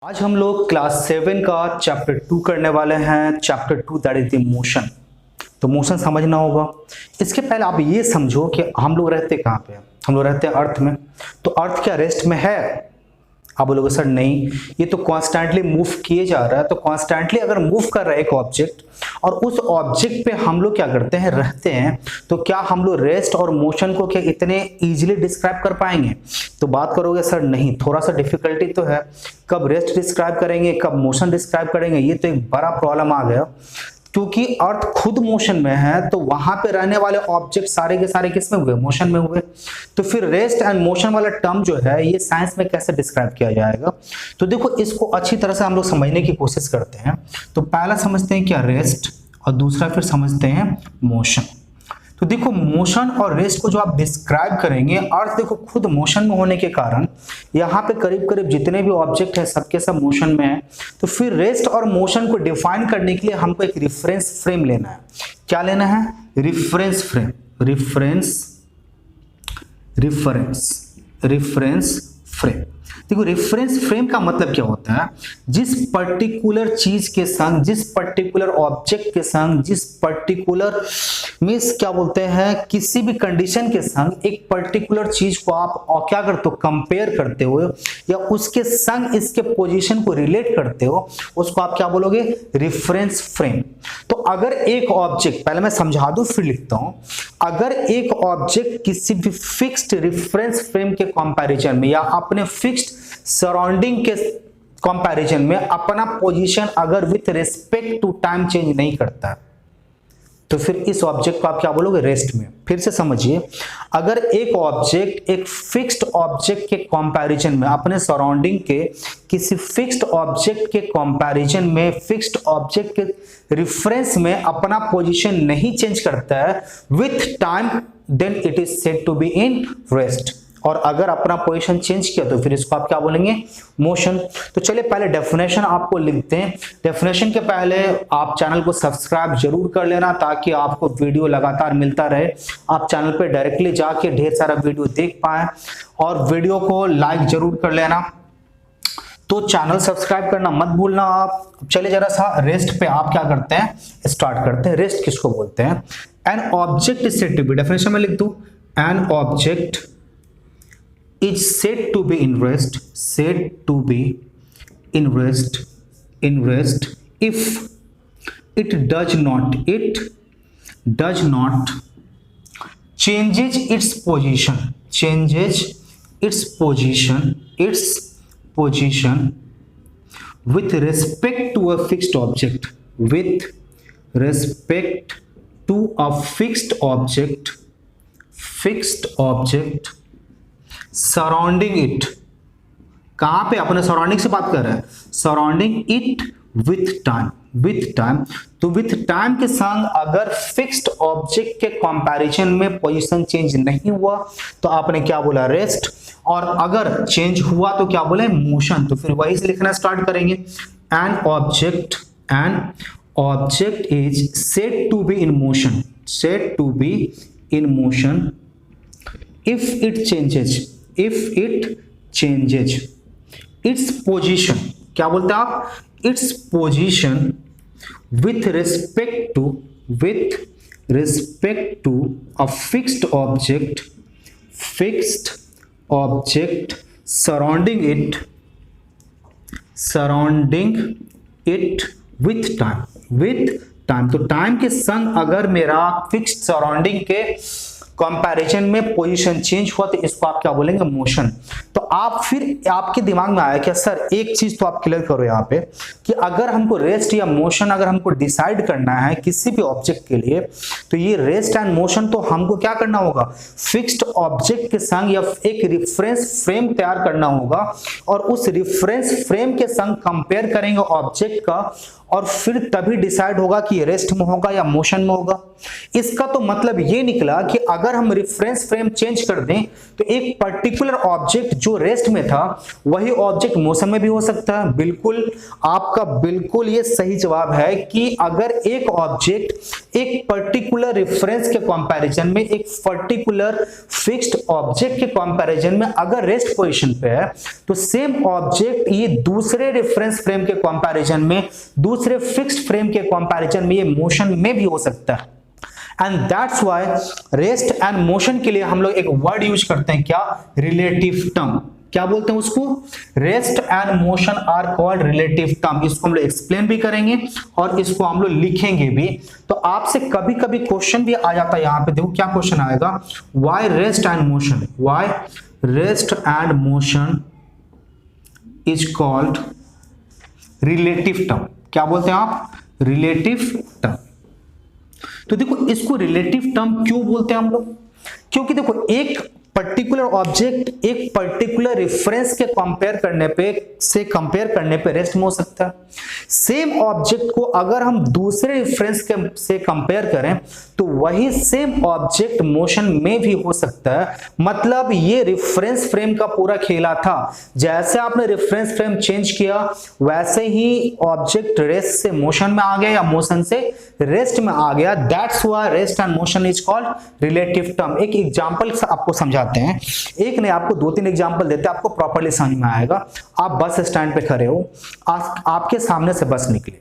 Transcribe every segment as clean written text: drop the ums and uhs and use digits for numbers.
आज हम लोग क्लास 7 का चैप्टर 2 करने वाले हैं। Chapter 2 that is the motion. तो मोशन समझना होगा। इसके पहले आप ये समझो कि हम लोग रहते कहाँ पे हैं। हम लोग रहते हैं अर्थ में। तो अर्थ क्या रेस्ट में है? आप बोलोगे सर नहीं, ये तो कॉन्स्टेंटली मूव किए जा रहा है। तो कॉन्स्टेंटली अगर मूव कर रहा है एक ऑब्जेक्ट और उस ऑब्जेक्ट पे हम लोग क्या करते हैं, रहते हैं, तो क्या हम लोग रेस्ट और मोशन को क्या इतने इजीली डिस्क्राइब कर पाएंगे? तो बात करोगे सर नहीं, थोड़ा सा डिफिकल्टी तो है। कब रेस्ट डिस्क्राइब करेंगे, कब मोशन डिस्क्राइब करेंगे, ये तो एक बड़ा प्रॉब्लम आ गया। क्योंकि अर्थ खुद मोशन में है, तो वहां पे रहने वाले ऑब्जेक्ट सारे के सारे किस में हुए? मोशन में हुए। तो फिर रेस्ट एंड मोशन वाला टर्म जो है ये साइंस में कैसे डिस्क्राइब किया जाएगा? तो देखो, इसको अच्छी तरह से हम लोग समझने की कोशिश करते हैं। तो पहला समझते हैं क्या रेस्ट, और दूसरा फिर समझते हैं मोशन। तो देखो, मोशन और रेस्ट को जो आप डिस्क्राइब करेंगे, अर्थ देखो खुद मोशन में होने के कारण यहाँ पे करीब करीब जितने भी ऑब्जेक्ट है सबके सब मोशन में है। तो फिर रेस्ट और मोशन को डिफाइन करने के लिए हमको एक रिफरेंस फ्रेम लेना है। क्या लेना है? Reference frame. Reference frame. देखो, रेफरेंस फ्रेम का मतलब क्या होता है? जिस पर्टिकुलर चीज के संग, जिस पर्टिकुलर ऑब्जेक्ट के संग, जिस पर्टिकुलर मींस क्या बोलते हैं, किसी भी कंडीशन के संग एक पर्टिकुलर चीज को आप और क्या करते हो, कंपेयर करते हो, या उसके संग इसके पोजीशन को रिलेट करते हो, उसको आप क्या बोलोगे? Reference frame. तो अगर एक ऑब्जेक्ट, पहले मैं समझा दूं फिर लिखता हूं, अगर एक ऑब्जेक्ट किसी भी फिक्स्ड रेफरेंस फ्रेम के कंपैरिजन में या अपने फिक्स्ड सराउंडिंग के कंपैरिजन में अपना पोजीशन अगर with respect to time change नहीं करता, तो फिर इस ऑब्जेक्ट को आप क्या बोलोगे? रेस्ट में। फिर से समझिए, अगर एक ऑब्जेक्ट एक फिक्स्ड ऑब्जेक्ट के कंपैरिजन में अपने सराउंडिंग के किसी फिक्स्ड ऑब्जेक्ट के कंपैरिजन में फिक्स्ड ऑब्जेक्ट के रेफरेंस में अपना पोजीशन नहीं चेंज करता है with time, then it is said to be in rest. और अगर अपना पोजीशन चेंज किया तो फिर इसको आप क्या बोलेंगे? मोशन। तो चलिए पहले डेफिनेशन आपको लिखते हैं। डेफिनेशन के पहले आप चैनल को सब्सक्राइब जरूर कर लेना ताकि आपको वीडियो लगातार मिलता रहे। आप चैनल पे डायरेक्टली जाके ढेर सारा वीडियो देख पाए, और वीडियो को लाइक जरूर कर लेना। तो चैनल सब्सक्राइब करना मत भूलना आप। चलिए जरा सा रेस्ट पे आप क्या करते हैं, स्टार्ट करते हैं। रेस्ट किसको बोलते हैं? An object is said to be, definition में लिख दूं, an object is said to be in rest if it does not changes its position with respect to a fixed object, surrounding it. कहां पे? अपने surrounding से बात कर रहे हैं। Surrounding it with time. तो विथ टाइम के संग अगर फिक्स्ड ऑब्जेक्ट के कंपैरिजन में पोजीशन चेंज नहीं हुआ तो आपने क्या बोला? रेस्ट। और अगर चेंज हुआ तो क्या बोले? मोशन। तो फिर वही से लिखना स्टार्ट करेंगे। An object is said to be in motion if it changes its position, क्या बोलते हैं आप? its position with respect to a fixed object surrounding it with time। तो टाइम के संग अगर मेरा फिक्स्ड सराउंडिंग के कंपैरिजन में पोजीशन चेंज हुआ तो इसको आप क्या बोलेंगे? मोशन। तो आप फिर आपके दिमाग में आया क्या सर, एक चीज तो आप क्लियर करो यहाँ पे कि अगर हमको रेस्ट या मोशन अगर हमको डिसाइड करना है किसी भी ऑब्जेक्ट के लिए, तो ये रेस्ट एंड मोशन तो हमको क्या करना होगा? फिक्स्ड ऑब्जेक्ट के संग या एक रेफरेंस फ्रेम तैयार करना होगा, और उस रेफरेंस फ्रेम के संग कंपेयर करेंगे ऑब्जेक्ट का, और फिर तभी डिसाइड होगा कि रेस्ट में होगा या मोशन में होगा। इसका तो मतलब ये निकला कि अगर अगर हम रेफरेंस फ्रेम चेंज कर दें तो एक पर्टिकुलर ऑब्जेक्ट जो रेस्ट में था वही ऑब्जेक्ट मोशन में भी हो सकता है। बिल्कुल, आपका बिल्कुल ये सही जवाब है कि अगर एक ऑब्जेक्ट एक पर्टिकुलर रेफरेंस के कंपैरिजन में, एक पर्टिकुलर फिक्स्ड ऑब्जेक्ट के कंपैरिजन में अगर रेस्ट पोजीशन पे है, तो सेम ऑब्जेक्ट ये दूसरे रेफरेंस फ्रेम के कंपैरिजन में, दूसरे फिक्स्ड फ्रेम के कंपैरिजन में ये मोशन में भी हो सकता है। And that's why rest and motion के लिए हम लोग एक वर्ड यूज करते हैं, क्या? Relative term. क्या बोलते हैं उसको? Rest and motion are called relative term. इसको हम लोग एक्सप्लेन भी करेंगे और इसको हम लोग लिखेंगे भी। तो आपसे कभी कभी क्वेश्चन भी आ जाता है, यहां पे देखो क्या क्वेश्चन आएगा, why rest and motion, why rest and motion is called relative term. क्या बोलते हैं आप? Relative term. तो देखो इसको रिलेटिव टर्म क्यों बोलते हैं हम लोग? क्योंकि देखो एक पर्टिकुलर ऑब्जेक्ट एक पर्टिकुलर रेफरेंस के कंपेयर करने पे रेस्ट में हो सकता है। सेम ऑब्जेक्ट को अगर हम दूसरे रेफरेंस के से कंपेयर करें तो वही सेम ऑब्जेक्ट मोशन में भी हो सकता है। मतलब ये रेफरेंस फ्रेम का पूरा खेला था, जैसे आपने रेफरेंस फ्रेम चेंज किया वैसे ही ऑब्जेक्ट रेस्ट से मोशन में आ गया या मोशन से रेस्ट में आ गया। That's why rest and motion is called relative term. एक एग्जांपल आपको समझाते हैं, एक नहीं आपको 2-3 एग्जांपल देते हैं, आपको प्रॉपर्ली समझ में आएगा। आप बस स्टैंड पे खड़े हो, आपके सामने से बस निकली,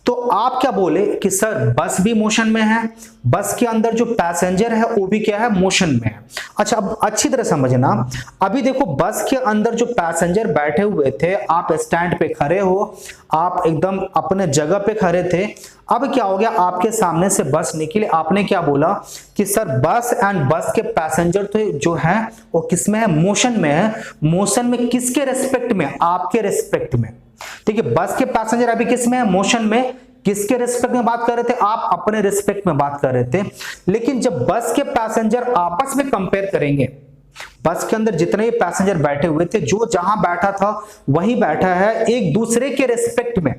तो आप क्या बोले कि सर बस भी मोशन में है, बस के अंदर जो पैसेंजर है वो भी क्या है? मोशन में है। अच्छा, अब अच्छी तरह समझना, अभी देखो बस के अंदर जो पैसेंजर बैठे हुए थे, आप स्टैंड पे खड़े हो, आप एकदम अपने जगह पे खड़े थे। अब क्या हो गया, आपके सामने से बस निकली, आपने क्या बोला कि सर बस एंड बस के पैसेंजर तो जो है वो किस में है? मोशन में है। मोशन में किसके रेस्पेक्ट में? आपके रेस्पेक्ट में। ठीक है, बस के पैसेंजर अभी किस में है? मोशन में। किसके रिस्पेक्ट में बात कर रहे थे? आप अपने रिस्पेक्ट में बात कर रहे थे। लेकिन जब बस के पैसेंजर आपस में कंपेयर करेंगे, बस के अंदर जितने भी पैसेंजर बैठे हुए थे, जो जहां बैठा था वही बैठा है, एक दूसरे के रिस्पेक्ट में,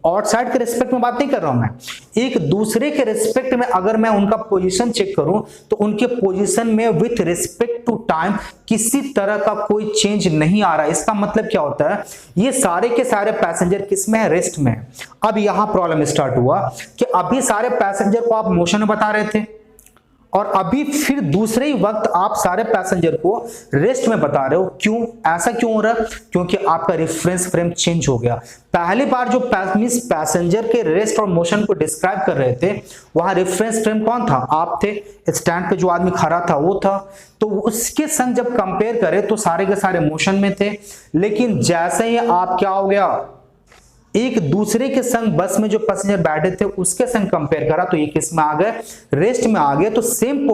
आउटसाइड के रिस्पेक्ट में बात नहीं कर रहा हूं मैं, एक दूसरे के रिस्पेक्ट में अगर मैं उनका पोजीशन चेक करूं तो उनके पोजीशन में विथ रिस्पेक्ट टू टाइम किसी तरह का कोई चेंज नहीं आ रहा है। इसका मतलब क्या होता है? ये सारे के सारे पैसेंजर किस में है? रेस्ट में है। अब यहां प्रॉब्लम स्टार्ट हुआ कि अभी सारे पैसेंजर को आप मोशन में बता रहे थे और अभी फिर दूसरे ही वक्त आप सारे पैसेंजर को रेस्ट में बता रहे हो। क्यों? ऐसा क्यों हो रहा है? क्योंकि आपका रेफरेंस फ्रेम चेंज हो गया। पहली बार जो पैसेंजर के रेस्ट और मोशन को डिस्क्राइब कर रहे थे, वहां रेफरेंस फ्रेम कौन था? आप थे। स्टैंड पे जो आदमी खड़ा था वो था। तो उसके संग जब कंपेयर करें तो सारे के सारे मोशन में थे। लेकिन जैसे ही आप क्या हो गया, एक दूसरे के संग बस में जो पैसेंजर बैठे थे उसके संग कंपेयर करा तो ये किस में आ गए? रेस्ट में आ गए। तो सेम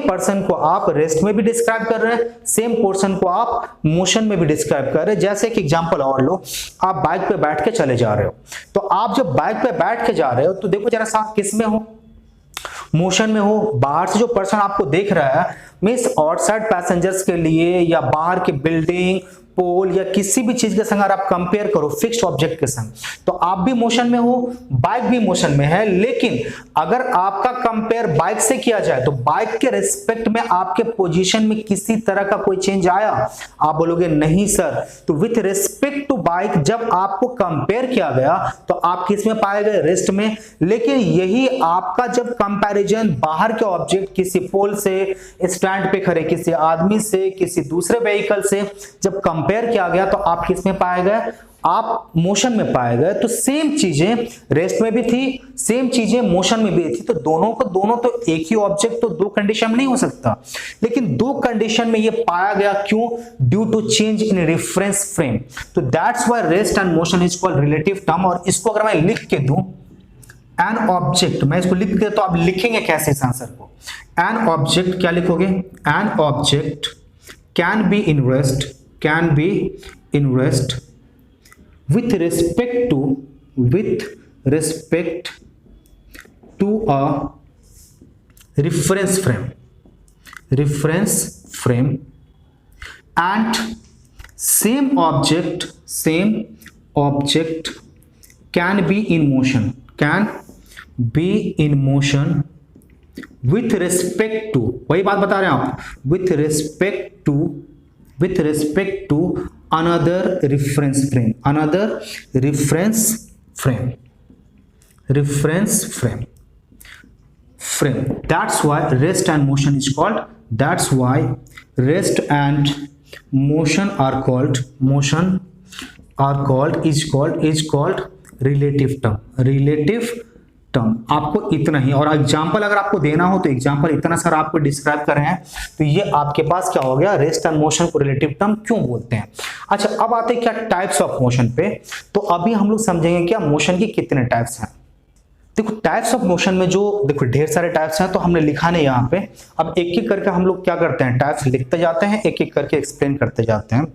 पर्सन को आप रेस्ट में भी डिस्क्राइब कर रहे हैं, सेम पर्सन को आप मोशन में भी डिस्क्राइब कर रहे हैं। जैसे एक एग्जांपल और लो, आप बाइक पे बैठ के चले जा रहे हो, तो आप जब बाइक पे बैठ के जा रहे हो तो देखो जरा सा किस में हो? मोशन में हो। बाहर से जो पर्सन आपको देख रहा है, मींस आउटसाइड पैसेंजर्स के लिए या बाहर की बिल्डिंग, पोल या किसी भी चीज के संग अगर आप कंपेयर करो फिक्स्ड ऑब्जेक्ट के संग, तो आप भी मोशन में हो, बाइक भी मोशन में है। लेकिन अगर आपका कंपेयर बाइक से किया जाए तो बाइक के रिस्पेक्ट में आपके पोजीशन में किसी तरह का कोई चेंज आया? आप बोलोगे नहीं सर। तो विथ रिस्पेक्ट टू बाइक जब आपको कंपेयर किया गया तो आप किस में पाए गए? रेस्ट में। लेकिन यही आपका जब कंपैरिजन बाहर के ऑब्जेक्ट, किसी पोल से, स्टैंड पे खड़े किसी आदमी से, किसी दूसरे व्हीकल से जब कंपेयर किया गया तो आप किस में पाए गए? आप मोशन में पाए गए। तो सेम चीजें रेस्ट में भी थी, सेम चीजें मोशन में भी थी। तो दोनों तो एक ही ऑब्जेक्ट तो दो कंडीशन में नहीं हो सकता, लेकिन दो कंडीशन में ये पाया गया। क्यों? Due to change in reference frame. तो that's why rest and motion is called relative term. और इसको अगर मैं लिख के दूं, एन ऑब्जेक्ट, मैं इसको लिख के, तो आप लिखेंगे कैसे इस आंसर को? एन ऑब्जेक्ट क्या लिखोगे? An object can be in rest, can be in rest with respect to a reference frame and same object can be in motion with respect to, वही बात बता रहे हैं आप, with respect to another reference frame, another reference frame, that's why rest and motion is called, that's why rest and motion are called relative term। आपको इतना ही, और example अगर आपको देना हो तो एग्जांपल इतना सारा आपको डिस्क्राइब कर रहे हैं, तो ये आपके पास क्या हो गया, रेस्ट एंड मोशन को रिलेटिव टर्म क्यों बोलते हैं। अच्छा, अब आते हैं क्या टाइप्स ऑफ मोशन पे। तो अभी हम लोग समझेंगे क्या मोशन की कितने टाइप्स हैं। देखो टाइप्स ऑफ मोशन में जो देखो ढेर सारे टाइप्स हैं, तो हमने लिखा नहीं यहाँ पे। अब एक एक करके हम लोग क्या करते हैं, टाइप्स लिखते जाते हैं, एक एक करके एक्सप्लेन करते जाते हैं।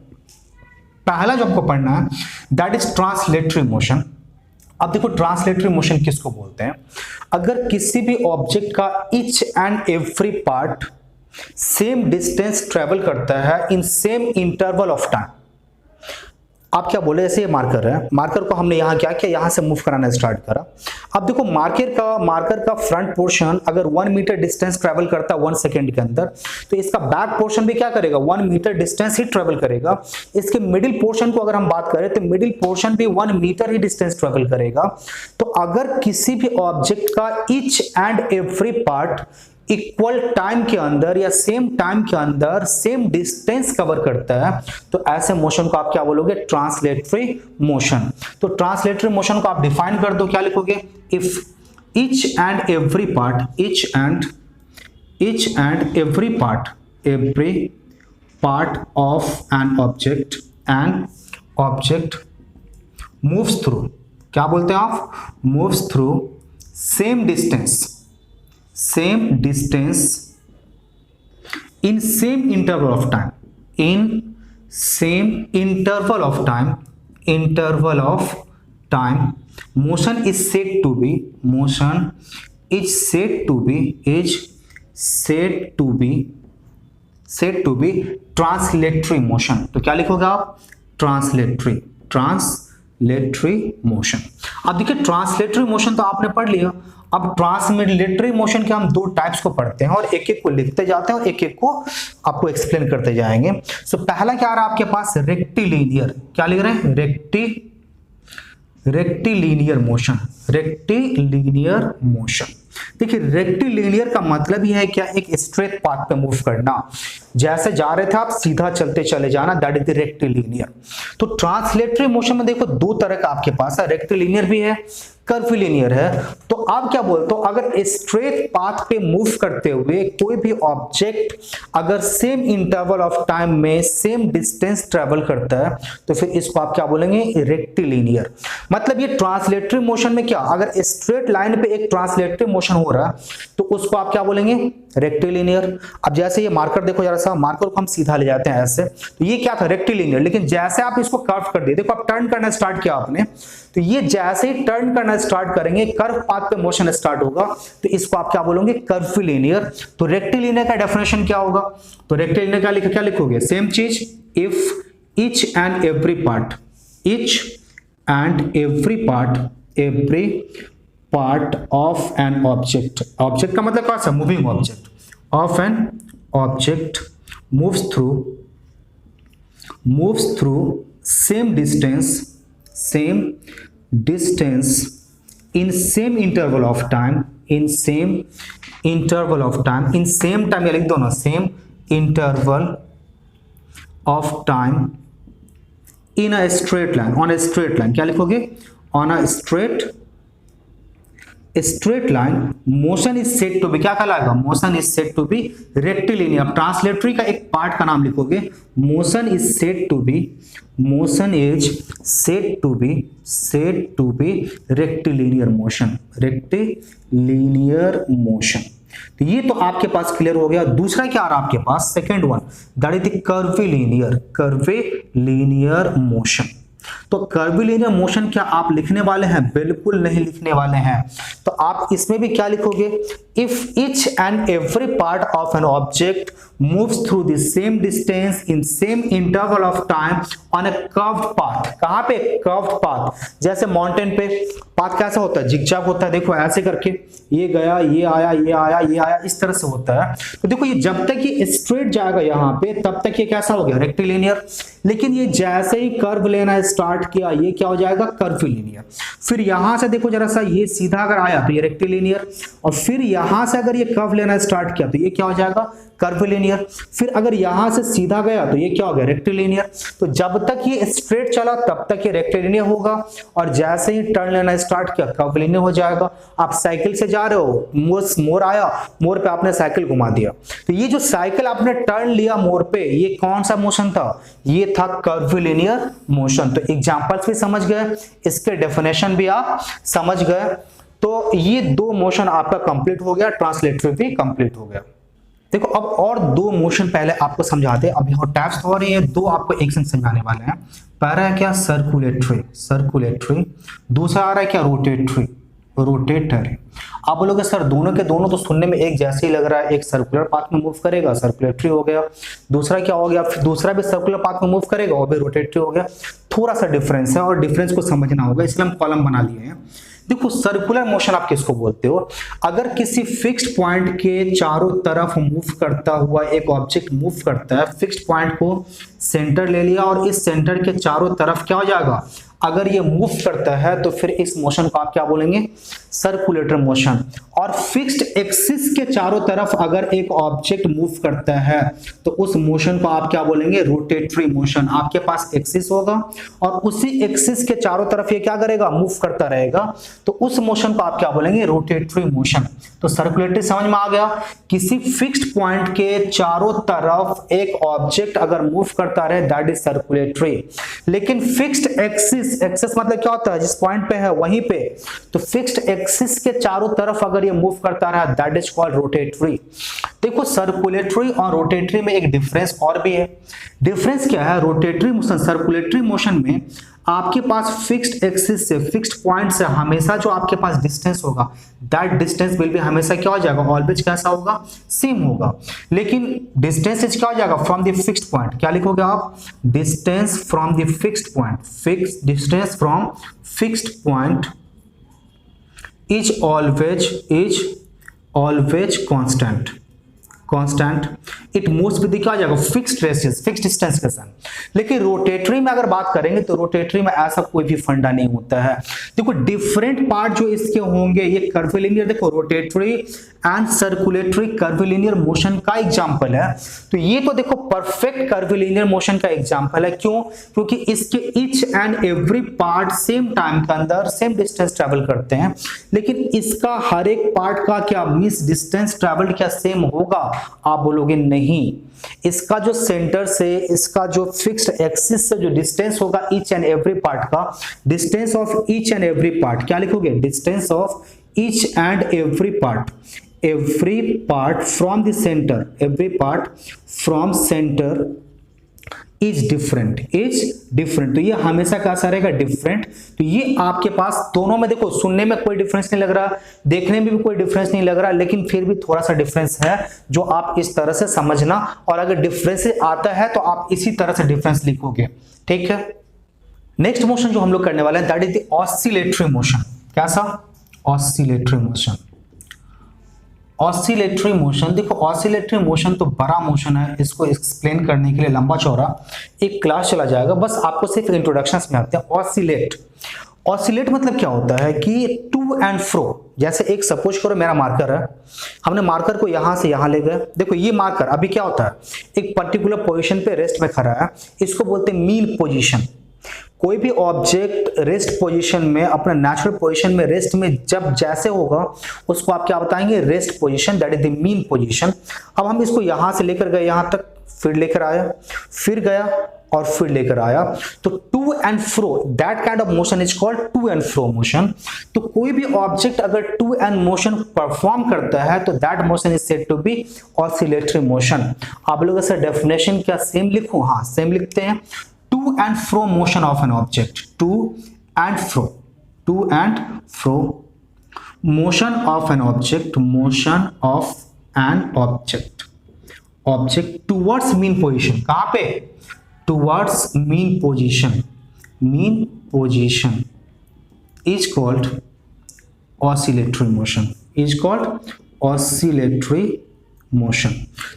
पहला जो हमको पढ़ना है दैट इज ट्रांसलेटरी मोशन। अब देखो ट्रांसलेटरी मोशन किसको बोलते हैं, अगर किसी भी ऑब्जेक्ट का each and every part same distance travel करता है in same interval of time. आप क्या बोले, जैसे ये मार्कर है, मार्कर को हमने यहाँ क्या किया, यहाँ से मूव कराना स्टार्ट करा। अब देखो मार्कर का फ्रंट पोर्शन अगर 1 मीटर डिस्टेंस ट्रेवल करता है 1 सेकेंड के अंदर, तो इसका बैक पोर्शन भी क्या करेगा, 1 मीटर डिस्टेंस ही ट्रेवल करेगा। इसके मिडिल पोर्शन को अगर हम बात करें तो मिडिल पोर्शन भी 1 मीटर ही डिस्टेंस ट्रेवल करेगा। तो अगर किसी भी ऑब्जेक्ट का each and every part equal time के अंदर या सेम टाइम के अंदर सेम डिस्टेंस कवर करता है, तो ऐसे मोशन को आप क्या बोलोगे, ट्रांसलेटरी मोशन। तो ट्रांसलेटरी मोशन को आप डिफाइन कर दो, क्या लिखोगे, if each and every part of an object moves through, क्या बोलते हैं आप, moves through same distance in same interval of time, motion is said to be translatory motion। तो क्या लिखोगे आप, ट्रांसलेटरी मोशन। अब देखिए ट्रांसलेटरी मोशन तो आपने पढ़ लिया। अब ट्रांसलेटरी मोशन के हम 2 टाइप्स को पढ़ते हैं और एक एक को लिखते जाते हैं और एक एक को आपको एक्सप्लेन करते जाएंगे। सो पहला क्या आ रहा है आपके पास, रेक्टिलिनियर। क्या लिख रहे हैं, रेक्टिलिनियर मोशन। देखिए रेक्टिलिनियर का मतलब ही है क्या, एक स्ट्रेट पाथ पे मूव करना, जैसे जा रहे थे आप सीधा चलते चले जाना, दैट इज द रेक्टिलिनियर। तो ट्रांसलेटरी मोशन में देखो 2 तरह का आपके पास है, रेक्टिलिनियर भी है, कर्विलिनियर है। तो आप क्या बोलते हो, अगर स्ट्रेट पाथ पे मूव करते हुए कोई भी ऑब्जेक्ट अगर सेम इंटरवल ऑफ टाइम में सेम डिस्टेंस ट्रेवल करता है, तो फिर इसको आप क्या बोलेंगे, रेक्टिलिनियर। मतलब ये ट्रांसलेटरी मोशन में क्या, अगर स्ट्रेट लाइन पे एक ट्रांसलेटरी मोशन हो रहा है तो उसको आप क्या बोलेंगे, रेक्टिलिनियर। अब जैसे ये मार्कर देखो जरा सा, मार्कर को हम सीधा ले जाते हैं ऐसे, तो ये क्या था, रेक्टिलिनियर। लेकिन जैसे आप इसको कर्व कर दिए, देखो आप टर्न करना स्टार्ट किया आपने, तो ये जैसे ही टर्न करना स्टार्ट करेंगे, कर्व पाथ पे मोशन स्टार्ट होगा, तो इसको आप क्या बोलोगे, कर्विलिनियर। तो रेक्टिलिनियर का डेफिनेशन क्या होगा, तो रेक्टिलिनियर का क्या लिखोगे, सेम चीज, if each and every part of an object का मतलब क्या है, moving object, of an object moves through same distance in same interval of time, in same time या लिख दो ना, same interval of time in a straight line, on a straight line। क्या लिखोगे, on a straight line motion is said to be, क्या कहलाएगा, motion is said to be rectilinear। Translatory का एक पार्ट का नाम लिखोगे, motion is said to be rectilinear motion। तो ये तो आपके पास क्लियर हो गया। दूसरा क्या आ रहा है आपके पास, second one, that is the curvilinear motion. तो कर्विलिनियर मोशन क्या आप लिखने वाले हैं? बिल्कुल नहीं लिखने वाले हैं। तो आप इसमें भी क्या लिखोगे? If each and every part of an object moves through the same distance in same interval of time on A curved path. कहां पे? Curved path. जैसे माउंटेन पे पाथ कैसा होता है? जिगजैग होता है। देखो ऐसे करके ये गया, ये आया, ये आया, ये आया, इस तरह से होता है। तो देखो ये जब तक ये स्ट्रेट जाएगा यहाँ पे तब तक ये कैसा हो गया? रेक्टिलिनियर। लेकिन ये जैसे ही कर्व लेना स्टार्ट किया ये क्या हो जाएगा? कर्विलिनियर। फिर यहां से देखो जरा सा, ये सीधा अगर आया तो ये रेक्टिलिनियर, और फिर यहां से अगर ये कर्व लेना स्टार्ट किया तो ये क्या हो जाएगा? कर्विलिनियर। फिर अगर यहां से सीधा गया तो ये क्या हो गया? रेक्टिलिनियर। तो जब तक ये स्ट्रेट चला तब तक ये रेक्टिलिनियर होगा, और जैसे ही टर्न लेना स्टार्ट किया कर्विलिनियर हो जाएगा। आप साइकिल से जा रहे हो, मोड़ आया, मोड़ पे आपने साइकिल घुमा दिया, तो ये जो साइकिल आपने टर्न लिया मोड़ पे, ये कौन सा मोशन था? ये था कर्विलिनियर मोशन। तो एग्जांपल्स भी समझ गए, इसके डेफिनेशन भी आप समझ गए। तो ये दो मोशन आपका कंप्लीट हो गया, ट्रांसलेटरी भी कंप्लीट हो गया। देखो अब और दो मोशन पहले आपको समझाते हैं। अभी और टाइप्स हो रही है, दो आपको एक साथ समझाने वाले हैं। पहला है क्या? सर्कुलेटरी। दूसरा आ रहा है क्या? रोटेटरी। आप बोलोगे सर दोनों के दोनों तो सुनने में एक जैसे ही लग रहा है, एक सर्कुलर पाथ में मूव करेगा, सर्कुलेटरी हो गया, दूसरा क्या हो गया? फिर दूसरा भी सर्कुलर पाथ में मूव करेगा, वो भी रोटेटरी हो गया। थोड़ा सा डिफरेंस है और डिफरेंस को समझना होगा, इसलिए हम कॉलम बना लिए हैं। देखो सर्कुलर मोशन आप किसको बोलते हो? अगर किसी फिक्स्ड पॉइंट के चारों तरफ मूव करता हुआ एक ऑब्जेक्ट मूव करता है, फिक्स्ड पॉइंट को सेंटर ले लिया और इस सेंटर के चारों तरफ क्या हो जाएगा? अगर ये मूव करता है तो फिर इस मोशन को आप क्या बोलेंगे? Circulator motion. और फिक्स्ड एक्सिस के चारों तरफ अगर एक ऑब्जेक्ट मूव करता है तो उस मोशन को आप क्या बोलेंगे? Rotatory motion. आपके पास एक्सिस होगा और उसी एक्सिस के चारों तरफ ये क्या करेगा? मूव करता रहेगा, तो उस मोशन को आप क्या बोलेंगे? Rotatory motion. तो सर्कुलेटरी समझ में आ गया। किसी फिक्स्ड पॉइंट के चारों तरफ एक ऑब्जेक्ट अगर मूव करता रहे दैट इज सर्कुलेटरी। लेकिन फिक्स्ड एक्सिस मतलब क्या होता है? जिस पॉइंट पे है वहीं पे, तो फिक्स्ड एक्सिस के चारों तरफ अगर ये मूव करता रहा दैट इज कॉल्ड रोटेटरी। देखो सर्कुलेटरी और रोटेटरी में एक डिफरेंस और भी है। डिफरेंस क्या है? रोटेटरी मोशन, सर्कुलेटरी मोशन में आपके पास फिक्स्ड एक्सिस से, फिक्स्ड पॉइंट से हमेशा जो आपके पास डिस्टेंस होगा दैट डिस्टेंस विल बी हमेशा क्या हो जाएगा? ऑलवेज कैसा होगा? सेम होगा। लेकिन डिस्टेंस इज क्या हो जाएगा? From the fixed point. क्या लिखोगे आप? Distance from the fixed point. Fixed distance from fixed point is always constant. It moves with क्या हो जाएगा? फिक्स्ड रेशियस, फिक्स्ड डिस्टेंस के साथ। लेकिन रोटेटरी में अगर बात करेंगे तो रोटेटरी में ऐसा कोई भी फंडा नहीं होता है। देखो डिफरेंट पार्ट जो इसके होंगे, ये कर्विलिनियर, देखो rotatory and circulatory curvilinear motion का एग्जांपल है। तो ये तो देखो परफेक्ट कर्विलिनियर मोशन का एग्जांपल है। क्यों? क्योंकि इसके each and every part same time के अंदर सेम डिस्टेंस ट्रेवल करते हैं। लेकिन इसका हर एक पार्ट का क्या मींस डिस्टेंस ट्रेवल्ड क्या सेम होगा? आप बोलोगे नहीं। इसका जो सेंटर से, इसका जो फिक्स्ड एक्सिस से जो डिस्टेंस होगा ईच एंड एवरी पार्ट का, distance of each and every part, क्या लिखोगे? Distance of each and every part from the center, every part from center is different। तो ये हमेशा कैसा रहेगा? डिफरेंट। तो ये आपके पास दोनों में देखो सुनने में कोई डिफरेंस नहीं लग रहा, देखने में भी कोई डिफरेंस नहीं लग रहा, लेकिन फिर भी थोड़ा सा डिफरेंस है जो आप इस तरह से समझना, और अगर डिफरेंस आता है तो आप इसी तरह से डिफरेंस लिखोगे। ठीक है। नेक्स्ट मोशन जो हम लोग करने वाले हैं that is the oscillatory motion. कैसा? Oscillatory motion. ऑसिलेटरी मोशन, देखो ऑसिलेटरी मोशन तो बड़ा मोशन है, इसको एक्सप्लेन करने के लिए लंबा चौड़ा एक क्लास चला जाएगा। बस आपको सिर्फ इंट्रोडक्शन में आते हैं। ऑसिलेट मतलब क्या होता है कि टू एंड फ्रो। जैसे एक सपोज करो मेरा मार्कर है, हमने मार्कर को यहां से यहां ले गए। देखो ये मार्कर अभी क्या होता है? एक पर्टिकुलर पोजीशन पे रेस्ट में खड़ा है, इसको बोलते हैं मीन पोजीशन। कोई भी ऑब्जेक्ट रेस्ट पोजीशन में, अपना नेचुरल पोजीशन में रेस्ट में जब जैसे होगा उसको आप क्या बताएंगे? Rest position, that is the mean position. अब हम इसको यहां से लेकर गए यहां तक, फिर लेकर आया, फिर गया और फिर लेकर आया, तो to and fro, that kind of motion is called to and fro motion. तो कोई भी ऑब्जेक्ट अगर टू एंड मोशन परफॉर्म करता है तो that motion is said to be oscillatory motion. आप लोग सर डेफिनेशन क्या सेम लिखूं? हाँ सेम लिखते हैं। To to and fro motion of an object, to and fro motion of an object, motion of an object towards mean position, कहां पे, towards mean position is called oscillatory motion,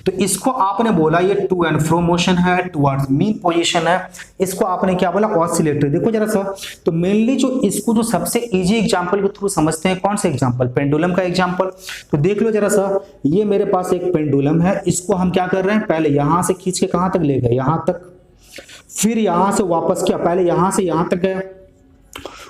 तो इसको आपने बोला ये टू एंड फ्रो मोशन है, towards mean position है, इसको आपने क्या बोला, ऑसिलेटरी। देखो जरा सा, तो मेनली जो इसको जो सबसे इजी एग्जांपल के थ्रू समझते हैं, कौन सा एग्जांपल, पेंडुलम का एग्जांपल। तो देख लो जरा सा, ये मेरे पास एक पेंडुलम है, इसको हम क्या कर रहे हैं, पहले यहां से खींच के कहां तक ले गए, यहां तक, फिर यहां से वापस क्या, पहले यहां से यहां तक गया,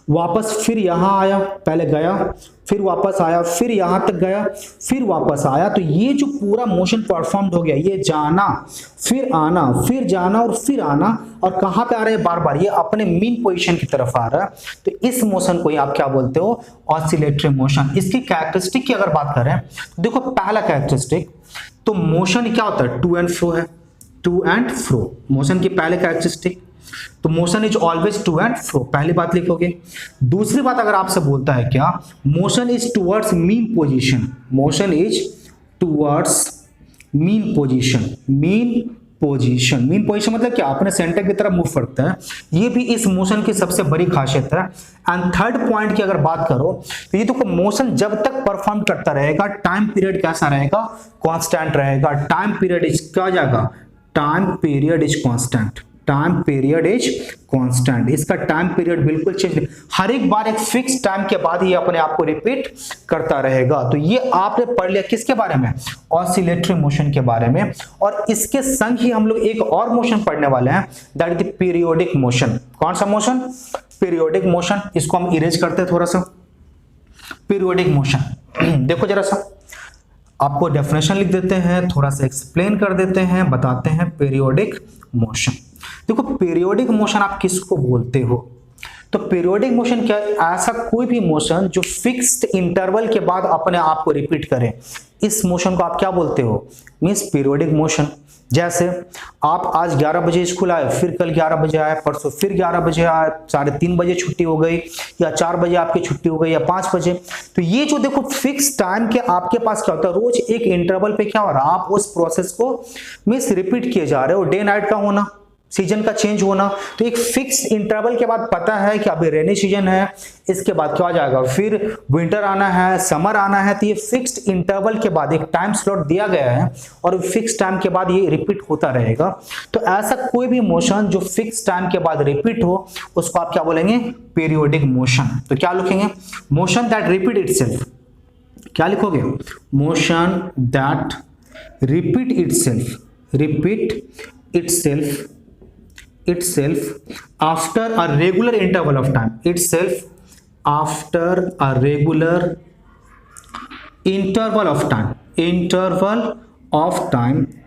वापस फिर यहां आया, पहले गया, फिर वापस आया, फिर यहां तक गया, फिर वापस आया। तो ये जो पूरा मोशन परफॉर्म्ड हो गया, ये जाना, फिर आना, फिर जाना और फिर आना, और कहां पे आ रहा है, बार बार ये अपने मीन पोजीशन की तरफ आ रहा है। तो इस मोशन को ही आप क्या बोलते हो, ऑसिलेटरी मोशन। इसकी कैरेक्टरिस्टिक की अगर बात करें तो देखो, पहला कैरेक्टरिस्टिक, तो मोशन क्या होता है, टू एंड फ्रो है, टू एंड फ्रो मोशन की पहले कैरेक्टरिस्टिक, तो motion is always to and fro, पहली बात लिखोगे। दूसरी बात अगर आपसे बोलता है क्या, motion is towards mean position, motion is towards mean position मतलब क्या, अपने सेंटर की तरफ मूव करता है, ये भी इस मोशन की सबसे बड़ी खासियत है। एंड थर्ड पॉइंट की अगर बात करो तो ये देखो, मोशन जब तक परफॉर्म करता रहेगा, टाइम पीरियड कैसा रहेगा, कांस्टेंट रहेगा, टाइम पीरियड इज क्या जाएगा, टाइम पीरियड इज कांस्टेंट, इसका टाइम पीरियड बिल्कुल चेंज नहीं, हर एक बार एक फिक्स टाइम के बाद ये अपने आप को रिपीट करता रहेगा। तो ये आपने पढ़ लिया किसके बारे में, ऑसिलेटरी मोशन के बारे में। और इसके संग ही हम लोग एक और मोशन पढ़ने वाले हैं, that is the periodic motion. कौन सा मोशन, पीरियोडिक मोशन। इसको हम इरेज करते हैं थोड़ा सा, पीरियोडिक मोशन। देखो जरा सा, आपको डेफिनेशन लिख देते हैं, थोड़ा सा एक्सप्लेन कर देते हैं, बताते हैं पीरियोडिक मोशन। देखो पीरियोडिक मोशन आप किसको बोलते हो, तो पीरियोडिक मोशन क्या है, ऐसा कोई भी मोशन जो फिक्स्ड इंटरवल के बाद अपने आप को रिपीट करे, इस मोशन को आप क्या बोलते हो, मींस पीरियोडिक मोशन। जैसे आप आज 11 बजे स्कूल आए, फिर कल 11 बजे आए, परसों फिर 11 बजे आए, 3:30 बजे छुट्टी हो गई, या 4 बजे आपकी छुट्टी हो गई, या 5 बजे। तो ये जो देखो फिक्स टाइम के आपके पास क्या होता है, रोज एक इंटरवल पे क्या हो रहा है, आप उस प्रोसेस को मींस रिपीट किए जा रहे हो। डे नाइट का होना, सीजन का चेंज होना, तो एक फिक्स इंटरवल के बाद पता है कि अभी रेनी सीजन है, इसके बाद क्या आ जाएगा, फिर विंटर आना है, समर आना है। तो ये फिक्स्ड इंटरवल के बाद एक टाइम स्लॉट दिया गया है और फिक्स टाइम के बाद ये रिपीट होता रहेगा। तो ऐसा कोई भी मोशन जो फिक्स टाइम के बाद रिपीट हो, उसको आप क्या बोलेंगे, पीरियोडिक मोशन। तो क्या लिखेंगे, मोशन दैट रिपीट इटसेल्फ, क्या लिखोगे, motion that repeat itself after a regular interval of time,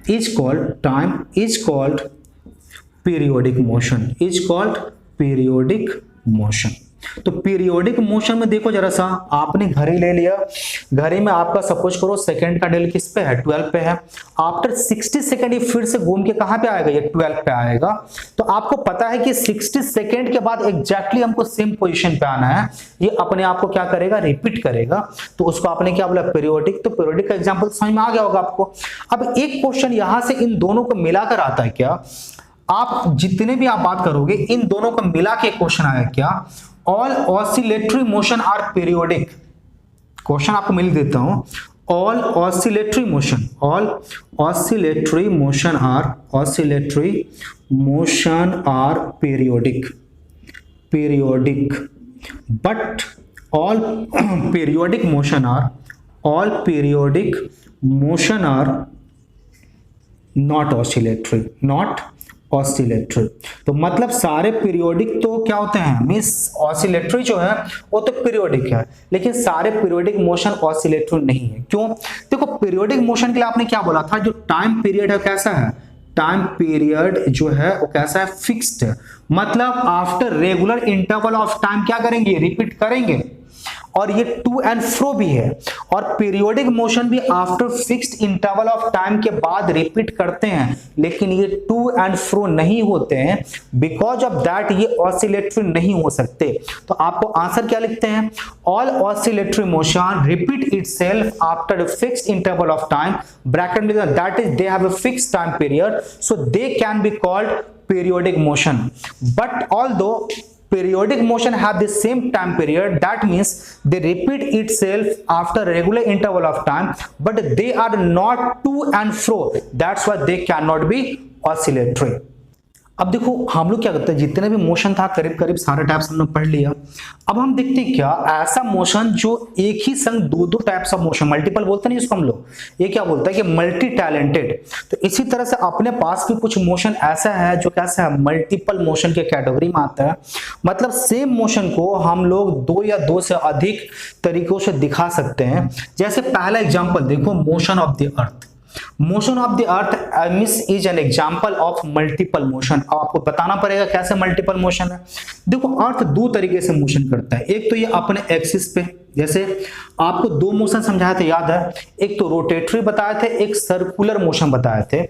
is called periodic motion। तो पीरियोडिक मोशन में देखो जरा सा, आपने घड़ी ले लिया, घड़ी में आपका सपोज करो सेकंड का डेल किस पे है, 12 पे है। आफ्टर 60 सेकंड ये फिर से घूम के कहां पे आएगा, ये 12 पे आएगा। तो आपको पता है कि 60 सेकंड के बाद एग्जैक्टली हमको सेम पोजीशन पे आना है, ये अपने आप को क्या करेगा, रिपीट करेगा। तो उसको आपने क्या बोला, पीरियोडिक। तो पीरियोडिक का एग्जांपल समझ में आ गया होगा आपको। अब एक क्वेश्चन यहां से इन दोनों को मिलाकर आता है क्या, आप जितने भी आप बात करोगे इन दोनों को मिला के क्वेश्चन आया क्या, all oscillatory motion are periodic. Question आपको मिल देता हूं, all oscillatory motion are periodic but all periodic motion are not oscillatory. तो मतलब सारे पीरियोडिक तो क्या होते हैं, मींस ऑसिलेटरी जो है वो तो पीरियोडिक है, लेकिन सारे पीरियोडिक मोशन ऑसिलेटरी नहीं है। क्यों, देखो पीरियोडिक मोशन के लिए आपने क्या बोला था, जो टाइम पीरियड है कैसा है, टाइम पीरियड जो है वो कैसा है, फिक्स्ड है। मतलब after regular interval of time क्या करेंगे, रिपीट करेंगे। और ये टू एंड फ्रो भी है, और पीरियोडिक मोशन भी after fixed interval of time के बाद रिपीट करते हैं, लेकिन ये टू एंड फ्रो नहीं होते हैं, बिकॉज ऑफ दैट ये ऑसिलेटरी नहीं हो सकते। तो आपको आंसर क्या लिखते हैं, all oscillatory motion repeat itself after a fixed interval of time, bracket में that is they have a fixed time period, so they can be called periodic motion. But although periodic motion have the same time period, that means they repeat itself after regular interval of time, but they are not to and fro, that's why they cannot be oscillatory. अब देखो हम लोग क्या करते हैं, जितने भी motion था करीब करीब सारे टाइप्स हमने पढ़ लिया। अब हम देखते हैं क्या ऐसा मोशन जो एक ही संग दो दो टाइप्स ऑफ मोशन, मल्टीपल बोलते नहीं इसको हम लोग, ये क्या बोलता है कि मल्टी टैलेंटेड। तो इसी तरह से अपने पास भी कुछ मोशन ऐसा है जो कैसा है, मल्टीपल मोशन के कैटेगरी में आता है। मतलब सेम मोशन को हम लोग दो या दो से अधिक तरीकों से दिखा सकते हैं। जैसे पहला एग्जांपल देखो, motion of the earth. Motion of the earth is an example of multiple motion. अब आपको बताना पड़ेगा कैसे मल्टीपल मोशन है। देखो अर्थ दो तरीके से मोशन करता है, एक तो ये अपने एक्सिस पे, जैसे आपको दो मोशन समझाए थे याद है, एक तो रोटेटरी बताए थे, एक सर्कुलर मोशन बताए थे।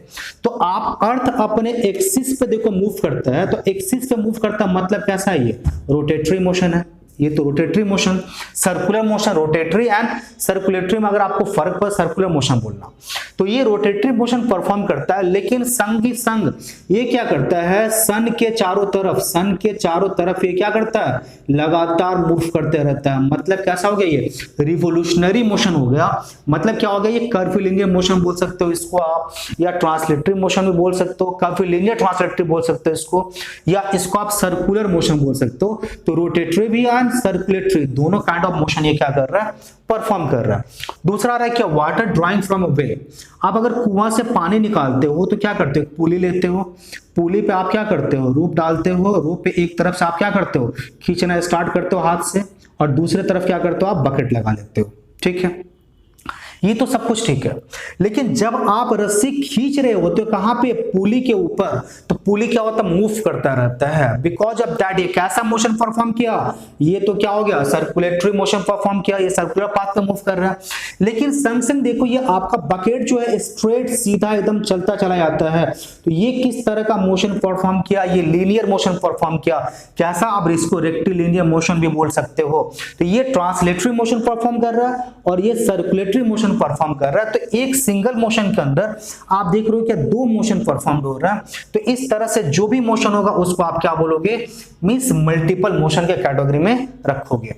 तो आप अर्थ अपने एक्सिस पे देखो मूव करता है, तो एक्सिस पे मूव करता मतलब कैसा है, ये रोटेटरी मोशन है, ये तो rotatory motion. Circular motion, rotatory and circulatory में अगर आपको फर्क पर सर्कुलर मोशन बोलना, तो ये रोटेटरी मोशन परफॉर्म करता है, लेकिन संग ही संग ये क्या करता है, सन के चारों तरफ ये क्या करता है, लगातार मूव करते रहता है। मतलब कैसा हो गया, ये रिवोल्यूशनरी मोशन हो गया। मतलब क्या हो गया, ये कर्वीलिनियर मोशन बोल सकते हो इसको आप, या ट्रांसलेटरी मोशन भी बोल सकते हो, कर्वीलिनियर ट्रांसलेटरी बोल सकते हो इसको, या इसको आप सर्कुलर मोशन बोल सकते हो। तो रोटेटरी भी सर्कुलेटरी दोनों काइंड ऑफ मोशन ये क्या कर रहा है, परफॉर्म कर रहा है। दूसरा आ रहा है क्या, water drawing from a well. आप अगर कुआं से पानी निकालते हो तो क्या करते हो, पुली लेते हो, पुली पे आप क्या करते हो, रोप डालते हो, रोप पे एक तरफ से आप क्या करते हो, खींचना स्टार्ट करते हो हाथ से, और दूसरे तरफ क्या करते हो, आप बकेट लगा लेते हो। ठीक है, ये तो सब कुछ ठीक है, लेकिन जब आप रस्सी खींच रहे होते हो कहां पे, पुली के ऊपर, तो पुली क्या होता है, मूव करता रहता है। बिकॉज ऑफ दैट ये कैसा मोशन परफॉर्म किया, ये तो क्या हो गया, सर्कुलेटरी मोशन परफॉर्म किया, ये सर्कुलर पाथ पे मूव कर रहा है। लेकिन संग संग देखो ये आपका बकेट जो है स्ट्रेट सीधा एकदम चलता चला जाता है, तो ये किस तरह का मोशन परफॉर्म किया, ये लीनियर मोशन परफॉर्म किया। कैसा, आप इसको रेक्टिलिनियर मोशन भी बोल सकते हो। तो ये ट्रांसलेटरी मोशन परफॉर्म कर रहा है और ये सर्कुलेटरी मोशन परफॉर्म कर रहा है। तो एक सिंगल मोशन के अंदर आप देख रहे हो क्या, दो मोशन परफॉर्म हो रहा है। तो इस तरह से जो भी मोशन होगा उसको आप क्या बोलोगे, मींस मल्टीपल मोशन के कैटेगरी में रखोगे।